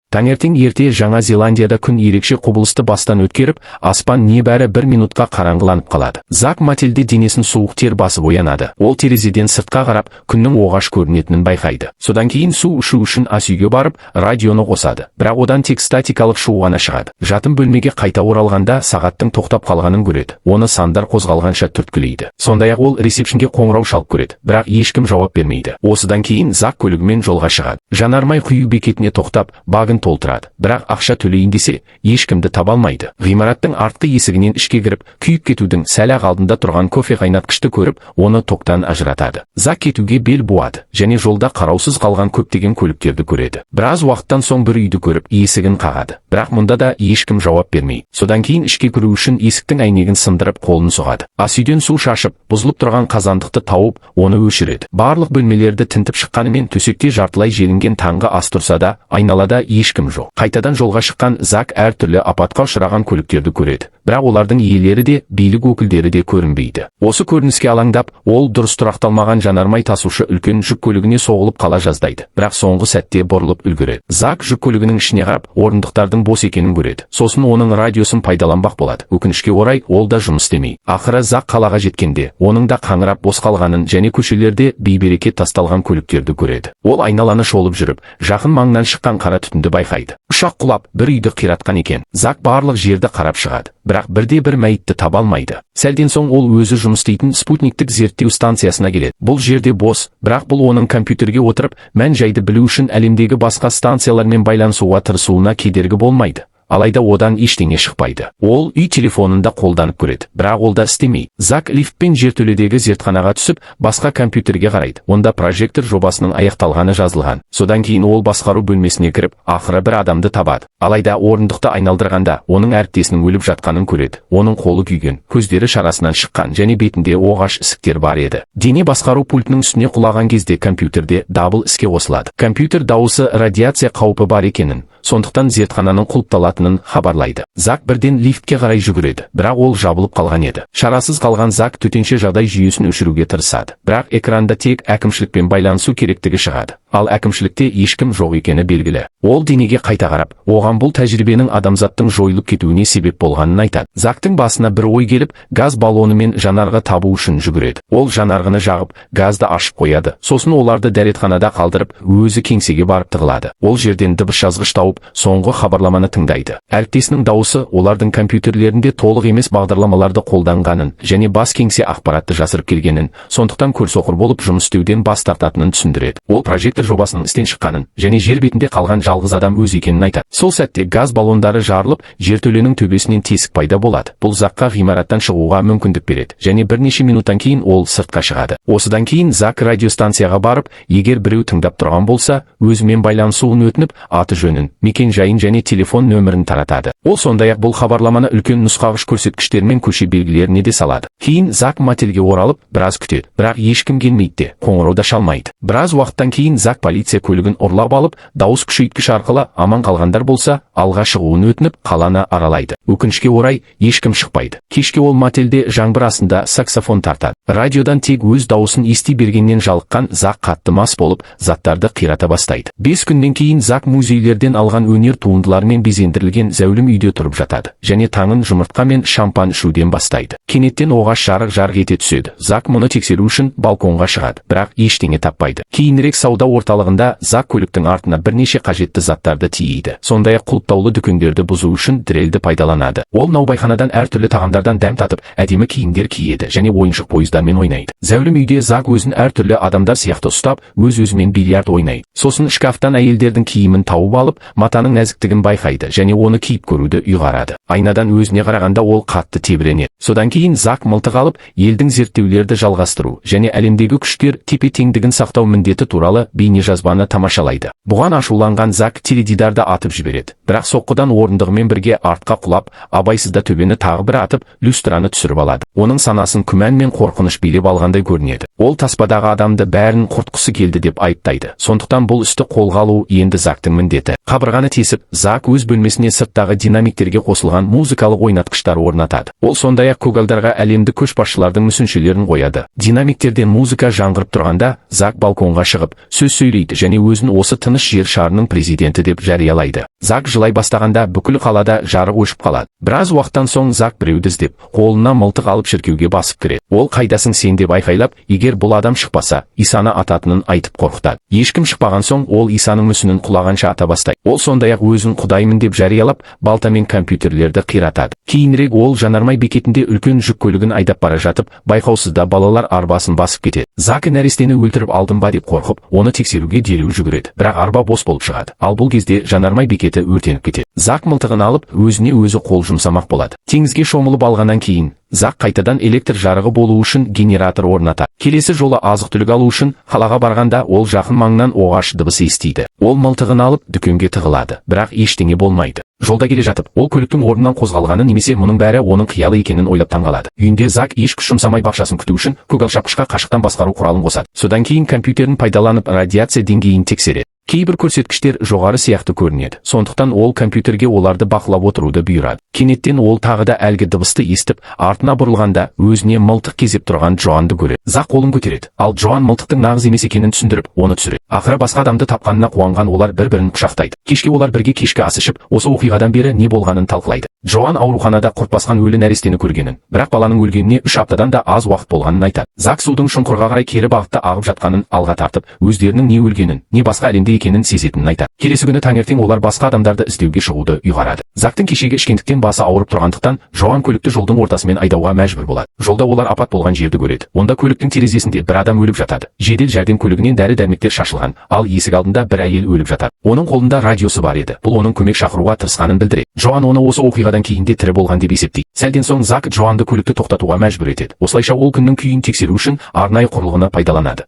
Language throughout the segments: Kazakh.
Таңертең ерте Жаңа Зеландияда күн ерекше құбылысты бастан өткеріп, аспан небәрі 1 минутқа қараңғыланып қалады. Зак Матильде денесін суық тер басып оянады. Ол терезеден сыртқа қарап, күннің оғаш көрінетінін байқайды. Содан кейін су ішу үшін ас үйге барып, радионы қосады. Бірақ одан тек статикалық шу ғана шығады. Жатын бөлмеге қайта оралғанда сағаттың тоқтап қалғанын көреді. Оны сандар қозғалғанша түрткілейді. Сондай-ақ ол ресепшнге қоңырау шалып көреді, бірақ ешкім жауап бермейді. Осыдан кейін Зак көлігімен жолға шығады. Жанармай құю бекетіне тоқтап, багын толтырады. Бірақ ақша төлейін десе, ешкімді таба алмайды. Ғимараттың артқы есігінен ішке кіріп, күйіп кетудің сәл-ақ алдында тұрған кофе қайнатқышты көріп, оны тоқтан ажыратады. Зак кетуге бел буады және жолда қараусыз қалған көптеген көліктерді көреді. Біраз уақыттан соң бір үйді көріп, есігін қағады. Бірақ мұнда да ешкім жауап бермейді. Содан кейін ішке кіру үшін есіктің әйнегін сындырып қолын соғады. Ас үйден су шашып, бұзылып тұрған қазандықты тауып, оны өшіреді. Барлық бөлмелерді тінтіп шыққанымен төсекте жартылай желінген таңғы ас тұрса да, айналада ешкім жоқ. Қайтадан жолға шыққан Зак әртүрлі апатқа ұшыраған көліктерді көреді. Бірақ олардың иелері де, билік өкілдері де көрінбейді. Осы көрініске алаңдап, ол дұрыс тұрақталмаған жанармай тасушы үлкен жүк көлігіне соғылып қала жаздайды. Бірақ соңғы сәтте бұрылып үлгереді. Зак жүк көлігінің ішіне қарап, орындықтардың бос екенін көреді. Сосын оның радиосын пайдаланбақ болады. Өкінішке орай, ол да жұмыс істемейді. Ақыры Зак қалаға жеткенде, оның да қаңырап бос қалғанын және көшелерде бейберекет тасталған көліктерді көреді. Ол айналаны шолып жүріп, жақын маңнан шыққан қара түтінді байқайды. Ұшақ құлап, бір үйді қиратқан екен. Зак барлық жерді қарап шығады. Бірақ бірде-бір мәйітті таба алмайды. Сәлден соң ол өзі жұмыс істейтін спутниктік зерттеу станциясына келеді. Бұл жерде бос, бірақ бұл оның компьютерге отырып, мән-жайды білу үшін әлемдегі басқа станциялармен байланысуға тырысуына кедергі болмайды. Алайда одан ештеңе шықпайды. Ол үй телефонында қолданып көреді, бірақ ол да істемейді. Зак лифтпен жертөледегі зертханаға түсіп, басқа компьютерге қарайды. Онда прожектор жобасының аяқталғаны жазылған. Содан кейін ол басқару бөлмесіне кіріп, ақыры бір адамды табады. Алайда орындықты айналдырғанда, оның әріптесінің өліп жатқанын көреді. Оның қолы күйген, көздері шарасынан шыққан және бетінде оғаш ісіктер бар еді. Дене басқару пультінің үстіне құлаған кезде компьютерде дабыл іске қосылады. Компьютер дауысы радиация қаупі бар екенін, сондықтан зертхананың құлыпталатынын хабарлайды. Зак бірден лифтке қарай жүгіреді, бірақ ол жабылып қалған еді. Шарасыз қалған Зак төтенше жағдай жүйесін өшіруге тырысады. Бірақ экранда тек әкімшілікпен байланысу керектігі шығады. Ал әкімшілікте ешкім жоқ екені белгілі. Ол денеге қайта қарап, оған бұл тәжірибенің адамзаттың жойылып кетуіне себеп болғанын айтады. Зактың басына бір ой келіп, газ баллоны мен жанарғы табу үшін жүгіреді. Ол жанарғыны жағып, газды ашып қояды. Сосын оларды дәретханада қалдырып, өзі кеңсеге барып тығылады. Ол жерден дыбыс жазғыш тауып, соңғы хабарламаны тыңдайды. Әріптесінің дауысы олардың компьютерлерінде толық емес бағдарламаларды қолданғанын және бас кеңсе ақпаратты жасырып келгенін, сондықтан көрсоқыр болып жұмыс істеуден бас тартатынын түсіндіреді. Ол прожектор жобасының істен шыққанын және жер бетінде қалған жалғыз адам өз екенін айтады. Сол сәтте газ баллондары жарылып, жертөленің төбесінен тесік пайда болады. Бұл Закқа ғимараттан шығуға мүмкіндік береді және бірнеше минуттан кейін ол сыртқа шығады. Осыдан кейін Зак радиостанцияға барып, егер біреу тыңдап тұрған болса, өзімен байланысуын өтініп, аты жөнін, мекен жайын және телефон нөмірін таратады. Ол сондай-ақ бұл хабарламаны үлкен нұсқағыш көрсеткіштермен көше белгілеріне де салады. Кейін Зак мотельге оралып, біраз күтеді, бірақ ешкім келмейді де, қоңырау да шалмайды. Біраз уақыттан кейін Зак полиция көлігін ұрлап алып, дауыс күшейткіш арқылы аман қалғандар болса, алға шығуын өтініп, қаланы аралайды. Өкінішке орай, ешкім шықпайды. Кешке ол мотельде жаңбыр астында саксофон тартады. Радиодан тек өз дауысын ести бергеннен жалыққан Зак қатты мас болып, заттарды қирата бастайды. 5 күннен кейін Зак музейлерден алған өнер туындыларымен безендірілген зәулім үйде тұрып жатады және таңын жұмыртқа мен шампан ішуден бастайды. Кенеттен оғаш жарық ете түседі. Зак мұны тексеру үшін балконға шығады, бірақ ештеңе таппайды. Кейінірек сауда орталығында Зак көліктің артына бірнеше қажетті заттарды тиейді. Сондай-ақ құлыптаулы дүкендерді бұзу үшін дрелді пайдаланады. Ол наубайханадан әртүрлі тағамдардан дәм татып, әдемі киімдер киеді және ойыншық пойыздармен ойнайды. Зәулім үйде Зак өзін әртүрлі адамдар сияқты ұстап, өз-өзімен бильярд ойнайды. Сосын шкафтан әйелдердің киімін тауып алып, матаның нәзіктігін байқайды және оны киіп көруді ұйғарады. Айнадан өзіне қарағанда ол қатты тебіренеді. Содан кейін Зак мылтық алып, елдің зерттеулерді жалғастыру және әлемдегі күштер тепе-теңдігін сақтау міндеті туралы бейнежазбаны тамашалайды. Бұған ашуланған Зак теледидарды атып жібереді. Бірақ соққыдан орындығымен бірге артқа құлап, абайсызда төбені тағы бір атып, люстраны түсіріп алады. Оның санасын күмән мен қорқыныш билеп алғандай көрінеді. Ол таспадағы адамды бәрін құртқысы келді деп айыптайды. Сондықтан бұл істі қолға алу енді Зактың міндеті. Қабырғаны тесіп, Зак өз бөлмесіне сырттағы динамиктерге қосылған музыкалық ойнатқыштар орнатады. Ол сондай-ақ көгалдарға әлемді көшбасшылардың мүсіншелерін қояды. Динамиктерден музыка жаңғырып тұрғанда, Зак балконға шығып, сөз сөйлейді және өзін осы тыныш жер шарының президенті деп жариялайды. Зак жылай бастағанда бүкіл қалада жарық өшіп қалады. Біраз уақыттан соң Зак біреуді іздеп, қолына мылтық алып шіркеуге басып кіреді. Ол қайдасың сен деп айқайлап, егер бұл адам шықпаса, Исаны ататынын айтып қорқытады. Ешкім шықпаған соң ол Исаның мүсінін құлағанша ата бастайды. Ол сондай-ақ өзін құдаймын деп жариялап, балтамен компьютерлерді қиратады. Кейінірек ол жанармай бекетінде үлкен жүк көлігін айдап бара жатып, байқаусызда балалар арбасын басып кетеді. Зак нәрестені өлтіріп алдым ба деп қорқып, оны тексеруге дереу жүгіреді. Бірақ арба бос болып шығады. Ал бұл кезде жанармай бекеті өртеніп кетеді. Зак мылтығын алып, өзіне өзі қол жұмсамақ болады. Теңізге шомылып алғаннан кейін Зак қайтадан электр жарығы болу үшін генератор орнатады. Келесі жолы азық-түлік алу үшін қалаға барғанда ол жақын маңнан оғаш дыбыс естиді. Ол мылтығын алып дүкенге тығылады, бірақ ештеңе болмайды. Жолда келе жатып, ол көліктің орнынан қозғалғаны немесе мұның бәрі оның қиялы екенін ойлап таңғалады. Үйінде Зак еш күш жұмсамай бақшасын күту үшін көгалшапқышқа қашықтан басқару құралын қосады. Содан кейін компьютерін пайдаланып радиация деңгейін тексереді. Кейбір көрсеткіштер жоғары сияқты көрінеді. Сондықтан ол компьютерге оларды бақылап отыруды бұйырады. Кенеттен ол тағы да әлгі дыбысты естіп, артына бұрылғанда өзіне мылтық кезеп тұрған Джоанды көреді. Зак қолын көтереді, ал Джоан мылтықтың нағыз емес екенін түсіндіріп, оны түсіреді. Ақыры басқа адамды тапқанына қуанған олар бір-бірін құшақтайды. Кешке олар бірге кешкі ас ішіп, осы оқиғадан бері не болғанын талқылайды. Джоан ауруханада құрт басқан өлі нәрестені көргенін, бірақ баланың өлгеніне 3 аптадан да аз уақыт болғанын айтады. Зак судың шұңқырға қарай кері бағытта ағып жатқанын алға тартып, өздерінің не өлгенін, не басқа әлемде екенін сезетінін айтады. Келесі күні таңертең олар басқа адамдарды іздеуге шығуды ұйғарады. Зактың кешегі ішкендіктен басы ауырып тұрғандықтан, Джоан көлікті жолдың ортасымен айдауға мәжбүр болады. Жолда олар апат болған жерді көреді. Онда көліктің терезесінде бір адам өліп жатады. Жедел жәрдем көлігінен дәрі-дәрмектер шашылған, ал есік алдында бір әйел өліп жатады. Оның қолында радиосы бар еді. Бұл оның көмек шақыруға тырысқанын білдіреді. Джоан оны осы оқиғадан кейін де тірі болған деп есептейді. Сәлден соң Зак Джоанды көлікті тоқтатуға мәжбүр етеді. Осылайша ол күннің күйін тексеру үшін арнайы құрылғыны пайдаланады.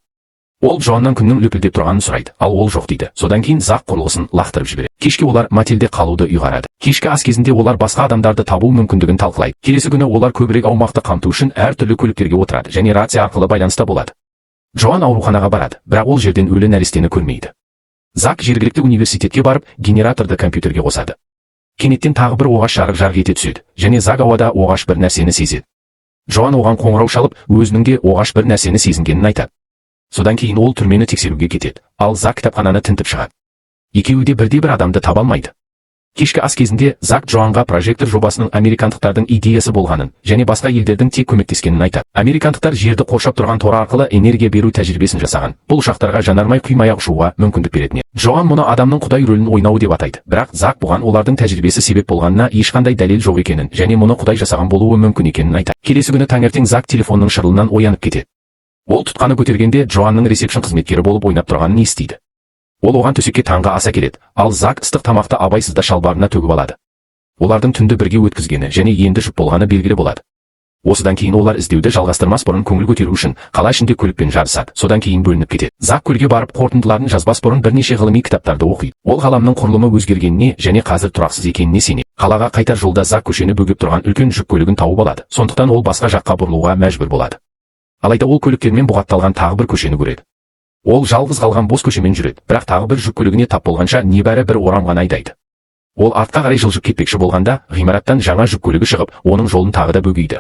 Ол Джоаннан күннің лүпілдеп тұрғанын сұрайды, ал ол жоқ дейді. Содан кейін Зак құрылғысын лақтырып жібереді. Кешке олар мотельде қалуды ұйғарады. Кешкі ас кезінде олар басқа адамдарды табу мүмкіндігін талқылайды. Келесі күні олар көбірек аумақты қамту үшін әртүрлі көліктерге отырады және рация арқылы байланыста болады. Джоан ауруханаға барады, бірақ ол жерден өлі нәрестені көрмейді. Зак жергілікті университетке барып, генераторды компьютерге қосады. Кенеттен тағы бір оғаш жарық ете түседі, және Зак ауада оғаш бір нәрсені сезеді. Джоан оған қоңырау шалып, өзінің де оғаш бір нәрсені сезінгенін айтады. Содан кейін ол түрмені тексеруге кетеді, ал Зак кітапхананы тінтіп шығады. Екеуі де бірде-бір адамды таба алмайды. Кешкі ас кезінде Зак Джоанға прожектор жобасының американдықтардың идеясы болғанын және басқа елдердің тек көмектескенін айтады. Американдықтар жерді қоршап тұрған торы арқылы энергия беру тәжірибесін жасаған. Бұл ұшақтарға жанармай құймай-ақ ұшуға мүмкіндік беретін еді. Джоан мұны адамның құдай рөлін ойнауы деп атайды. Бірақ Зак бұған олардың тәжірибесі себеп болғанына ешқандай дәлел жоқ екенін және мұны құдай жасаған болуы мүмкін екенін айтады. Келесі күні таңертең Зак телефонның шырылынан оянып кетеді. Ол тұтқаны көтергенде Джоанның ресепшн қызметкері болып ойнап тұрғанын естиді. Ол оған төсекке таңғы аса келеді, ал Зак ыстық тамақты абайсызда шалбарына төгіп алады. Олардың түнді бірге өткізгені және енді жұп болғаны белгілі болады. Осыдан кейін олар іздеуді жалғастырмас бұрын көңіл көтеру үшін қала ішінде көлікпен жарысады. Содан кейін бөлініп кетеді. Зак көлге барып қорытындыларын жазбас бұрын бірнеше ғылыми кітаптарды оқиды. Ол ғаламның құрылымы өзгергеніне және қазір тұрақсыз екеніне сенеді. Қалаға қайтар жолда Зак көшені бөгеп тұрған үлкен жүк көлігін тауып алады. Сондықтан ол басқа жаққа бұрылуға мәжбүр болады. Алайда ол көліктермен бұғатталған тағы бір көшені көреді. Ол жалғыз қалған бос көшемен жүреді, бірақ тағы бір жүк көлігіне тап болғанша небәрі бір орам ғана айдайды. Ол артқа қарай жылжып кетпекші болғанда, ғимараттан жаңа жүк көлігі шығып, оның жолын тағы да бөгейді.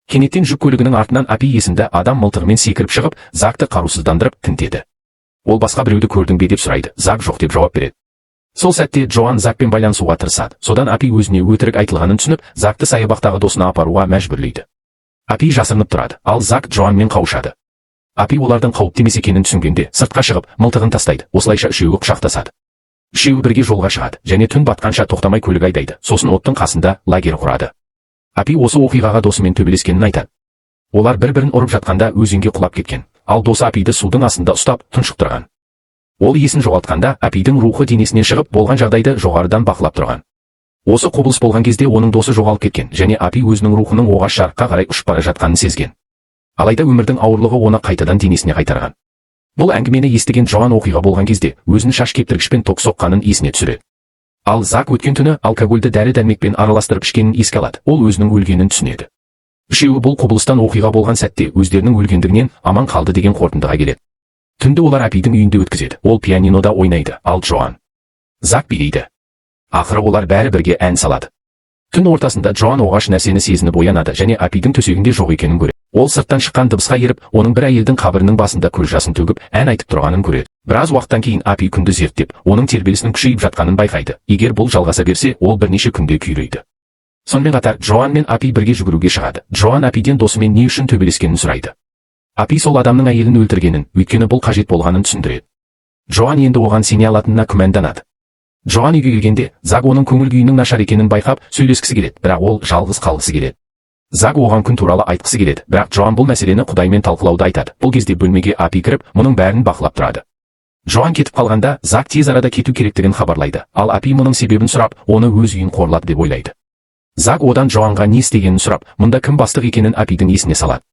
Кенеттен жүк көлігінің артынан Апи есімді адам мылтығымен секіріп шығып, Закты қарусыздандырып тінтеді. Ол басқа біреуді көрдің бе деп сұрайды. Зак жоқ деп жауап береді. Сол сәтте Джоан Закпен байланысуға тырысады. Содан Апи өзіне өтірік айтылғанын түсініп, Закты саябақтағы досына апаруға мәжбүрлейді. Апи жасырынып тұрады, ал Зак Джоанмен қауышады. Апи олардың қауіпті емес екенін түсінгенде сыртқа шығып мылтығын тастайды. Осылайша үшеуі құшақтасады. Үшеуі бірге жолға шығады және түн батқанша тоқтамай көлік айдайды. Сосын оттың қасында лагерь құрады. Апи осы оқиғаға досымен төбелескенін айтады. Олар бір-бірін ұрып жатқанда өзенге құлап кеткен, ал досы Апиді судың астында ұстап тұншықтырған. Ол есін жоғалтқанда Апидің рухы денесінен шығып болған жағдайды жоғарыдан бақылап тұрған. Осы құбылыс болған кезде оның досы жоғалып кеткен және Апи өзінің рухының оғаш жарыққа қарай ұшып бара жатқанын сезген. Алайда өмірдің ауырлығы оны қайтадан денесіне қайтарған. Бұл әңгімені естіген Джоан оқиға болған кезде өзінің шаш кептіргішпен ток соққанын есіне түсіреді. Ал Зак өткен түні алкогольді дәрі-дәрмекпен араластырып ішкенін еске алады. Ол өзінің өлгенін түсінеді. Үшеуі бұл құбылыстан оқиға болған сәтте өздерінің өлгендігінен аман қалды деген қорытындыға келеді. Түнді олар Апидің үйінде өткізеді. Ол пианинода ойнайды, ал Джоан Зак билейді. Ақыры олар бәрі бірге ән салады. Түн ортасында Джоан оғаш нәрсені сезініп оянады және Апидің төсегінде жоқ екенін көреді. Ол сырттан шыққан дыбысқа еріп, оның бір әйелдің қабірінің басында көз жасын төгіп, ән айтып тұрғанын көреді. Біраз уақыттан кейін Апи күнді зерттеп, оның тербелісінің күшейіп жатқанын байқайды. Егер бұл жалғаса берсе, ол бірнеше күнде күйрейді. Сонымен қатар Джоан мен Апи бірге жүгіруге шығады. Джоан Апиден досымен не үшін төбелескенін сұрайды. Апи сол адамның әйелін өлтіргенін, өйткені бұл қажет болғанын түсіндіреді. Джоан енді оған сене алатынына күмәнданады. Джоан үйге келгенде, Зак оның көңіл күйінің нашар екенін байқап, сөйлескісі келеді, бірақ ол жалғыз қалғысы келеді. Зак оған күн туралы айтқысы келеді, бірақ Джоан бұл мәселені Құдаймен талқылауды айтады. Бұл кезде бөлмеге Апи кіріп, мұның бәрін бақылап тұрады. Джоан кетіп қалғанда, Зак тез арада кету керектігін хабарлайды, ал Апи мұның себебін сұрап, оны өз үйін қорлады деп ойлайды. Зак одан Джоанға не істегенін сұрап, мұнда кім бастық екенін Апидің есіне салады.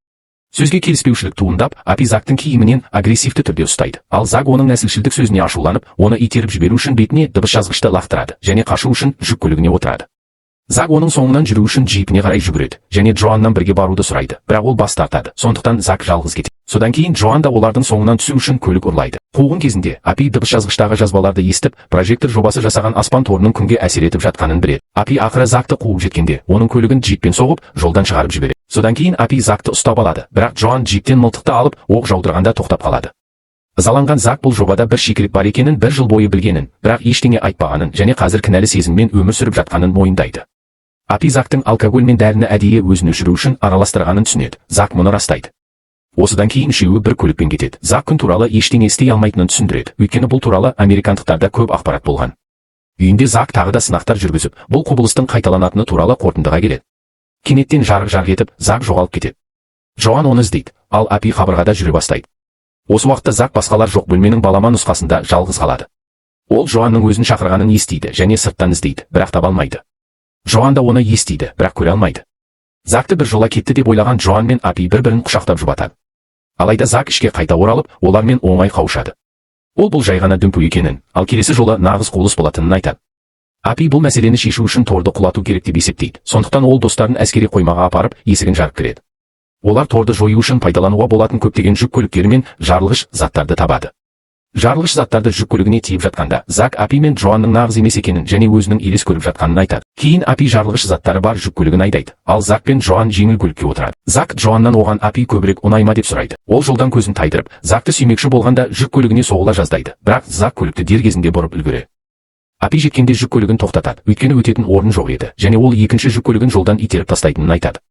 Сөзге келіспеушілік туындап, Апи Зактың киімінен агрессивті түрде ұстайды, ал Зак оның нәсілшілдік сөзіне ашуланып, оны итеріп жіберу үшін бетіне дыбыс жазғышты лақтырады және қашу үшін жүк көлігіне отырады. Зак оның соңынан жүру үшін джипіне қарай жүгіреді және Джоаннан бірге баруды сұрайды, бірақ ол бас тартады. Сондықтан Зак жалғыз кетеді. Содан кейін Джоан да олардың соңынан түсу үшін көлік ұрлайды. Қуғын кезінде Апи дыбыс жазғыштағы жазбаларды естіп, прожектор жобасы жасаған аспан торының күнге әсер етіп жатқанын біледі. Апи ақыры Закты қуып жеткенде, оның көлігін джиппен соғып, жолдан шығарып жібереді. Содан кейін Апи Закты ұстап алады, бірақ Джоан джиптен мылтықты алып, оқ жаудырғанда тоқтап қалады. Ызаланған Зак бұл жобада бір шикілік бар екенін бір жыл бойы білгенін, бірақ ештеңе айтпағанын және қазір кінәлі сезіммен өмір сүріп жатқанын мойындайды. Апи Зактың алкоголь мен дәріні әдейі өзін өшіру үшін араластырғанын түсінеді. Зак мұны растайды. Осыдан кейін үшеуі бір көлікпен кетеді. Зак күн туралы ештеңе істей алмайтынын түсіндіреді, өйткені бұл туралы американдықтарда көп ақпарат болған. Үйінде Зак тағы да сынақтар жүргізіп, бұл құбылыстың қайталанатыны туралы қорытындыға келеді. Кенеттен жарық етіп, Зак жоғалып кетеді. Джоан оны іздейді, ал Апи қабырғада жүре бастайды. Осы уақытта Зак басқалар жоқ бөлменің балама нұсқасында жалғыз қалады. Ол Джоанның өзін шақырғанын естиді және сырттан іздейді, бірақ таба алмайды. Джоан да оны естиді, бірақ көре алмайды. Закты бір жола кетті деп ойлаған Джоан мен Апи бір-бірін құшақтап жұбатады. Алайда Зак ішке қайта оралып, олармен оңай қауышады. Ол бұл жай ғана дүмпу екенін, ал келесі жолы нағыз құбылыс болатынын айтады. Апи бұл мәселені шешу үшін торды құлату керек деп есептейді. Сондықтан ол достарын әскери қоймаға апарып, есігін жарып кіреді. Олар торды жою үшін пайдалануға болатын көптеген жүк көліктері мен жарылғыш заттарды табады. Жарылғыш заттарды жүк көлігіне тиіп жатқанда, Зак Апи мен Джоанның нағыз емес екенін және өзінің елес көріп жатқанын айтады. Кейін Апи жарылғыш заттары бар жүк көлігін айдайды, ал Зак пен Джоан жеңіл көлікке отырады. Зак Джоаннан оған Апи көбірек ұнайма деп сұрайды. Ол жолдан көзін тайдырып, Закты сүймекші болғанда жүк көлігіне соғыла жаздайды, бірақ Зак көлікті дер кезінде бұрып үлгереді. Апи жеткенде жүк көлігін тоқтатады, өйткені өтетін орын жоқ еді, және ол екінші жүк көлігін жолдан итеріп тастайтынын айтады.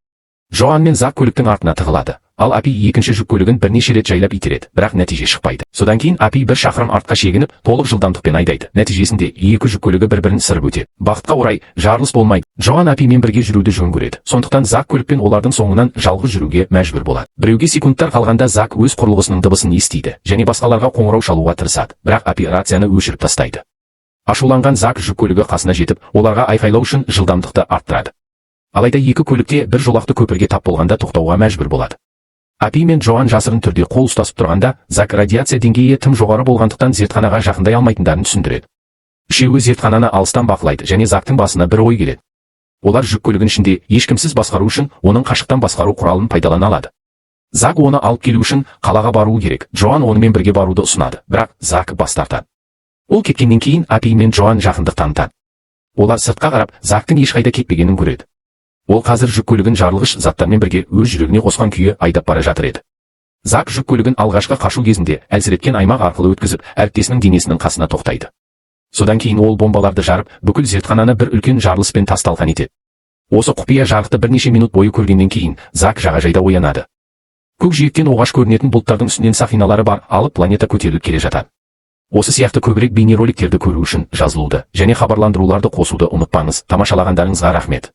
Джоан мен Зак көліктің артына тығылады, ал Апи екінші жүк көлігін бірнеше рет жайлап итереді, бірақ нәтиже шықпайды. Содан кейін Апи бір шақырым артқа шегініп, толық жылдамдықпен айдайды. Нәтижесінде екі жүк көлігі бір-бірін сырып өтеді. Бақытқа орай, жарылыс болмайды. Джоан Апимен бірге жүруді жөн көреді. Сондықтан Зак көлікпен олардың соңынан жалғыз жүруге мәжбүр болады. Біреуге секундтар қалғанда Зак өз құрылғысының дыбысын естиді және басқаларға қоңырау шалуға тырысады, бірақ Апи рацияны өшіріп тастайды. Ашуланған Зак жүк көлігі қасына жетіп, оларға айқайлау үшін жылдамдықты арттырады. Алайда екі көлікте бір жолақты көпірге тап болғанда тоқтауға мәжбүр болады. Апи мен Джоан жасырын түрде қол ұстасып тұрғанда, Зак радиация деңгейі тым жоғары болғандықтан зертханаға жақындай алмайтындарын түсіндіреді. Үшеуі зертхананы алыстан бақылайды және Зактың басына бір ой келеді. Олар жүк көлігінің ішінде ешкімсіз басқару үшін оның қашықтан басқару құралын пайдалана алады. Зак оны алып келу үшін қалаға баруы керек. Джоан онымен бірге баруды ұсынады, бірақ Зак бас тартады. Ол кеткеннен кейін Апи мен Джоан жақындық танытады. Олар сыртқа қарап, Зактың ешқайда кетпегенін көреді. Ол қазір жүк көлігін жарылғыш заттармен бірге өз жүрегіне қосқан күйі айдап бара жатыр еді. Зак жүк көлігін алғашқы қашу кезінде әлсіреткен аймақ арқылы өткізіп, әріптесінің денесінің қасына тоқтайды. Содан кейін ол бомбаларды жарып, бүкіл зертхананы бір үлкен жарылыспен тас-талқан етеді. Осы құпия жарықты бірнеше минут бойы көргеннен кейін, Зак жағажайда оянады. Көкжиектен оғаш көрінетін бұлттардың үстінен сақиналары бар алып планета көтеріліп келе жатады. Осы сияқты көбірек бейнероликтерді көру үшін жазылуды және хабарландыруларды қосуды ұмытпаңыз. Тамашалағандарыңызға рахмет.